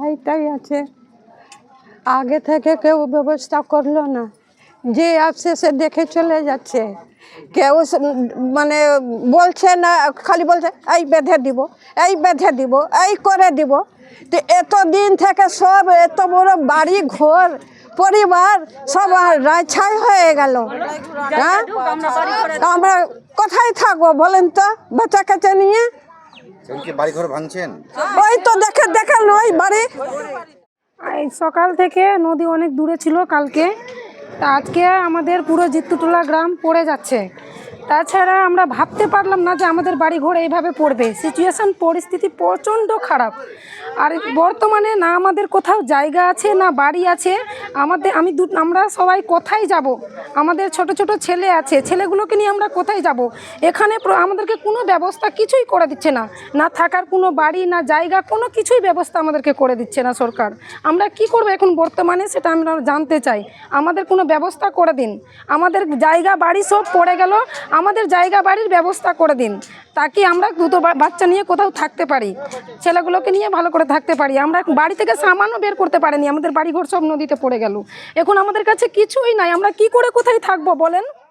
এইটাই আছে, আগে থেকে কেউ ব্যবস্থা করলো না, যে আসছে সে দেখে চলে যাচ্ছে। কেউ মানে বলছে না, খালি বলছে এই বেঁধে দিব, এই বেঁধে দিব, এই করে দিব। তো এতদিন থেকে সব এত বড় বাড়ি ঘর পরিবার সব রাইছাই হয়ে গেল। হ্যাঁ, আমরা কোথায় থাকবো বলেন তো বাচ্চা কাচ্চা নিয়ে? বাড়ি ঘর ভাঙছেন? ওই তো দেখেন ওই বাড়ি। এই সকাল থেকে নদী অনেক দূরে ছিল কালকে, তা আজকে আমাদের পুরো জিত্তুটোলা গ্রাম পড়ে যাচ্ছে। তাছাড়া আমরা ভাবতে পারলাম না যে আমাদের বাড়ি ঘর এইভাবে পড়বে। সিচুয়েশান পরিস্থিতি প্রচণ্ড খারাপ। আর বর্তমানে না আমাদের কোথাও জায়গা আছে না বাড়ি আছে। আমরা সবাই কোথায় যাব? আমাদের ছোট ছোট ছেলে আছে, ছেলেগুলোকে নিয়ে আমরা কোথায় যাব? এখানে আমাদেরকে কোনো ব্যবস্থা কিছুই করে দিচ্ছে না, না থাকার কোনো বাড়ি না জায়গা, কোনো কিছুই ব্যবস্থা আমাদেরকে করে দিচ্ছে না সরকার। আমরা কি করব এখন বর্তমানে সেটা আমরা জানতে চাই। আমাদের কোনো ব্যবস্থা করে দিন। আমাদের জায়গা বাড়ি সব পড়ে গেল, আমাদের জায়গা বাড়ির ব্যবস্থা করে দিন, তাকে আমরা দুটো বাচ্চা নিয়ে কোথাও থাকতে পারি, ছেলেগুলোকে নিয়ে ভালো করে থাকতে পারি। আমরা বাড়ি থেকে সামানও বের করতে পারিনি, আমাদের বাড়িঘর সব নদীতে পড়ে গেল। এখন আমাদের কাছে কিছুই নাই, আমরা কি করে কোথায় থাকবো বলেন?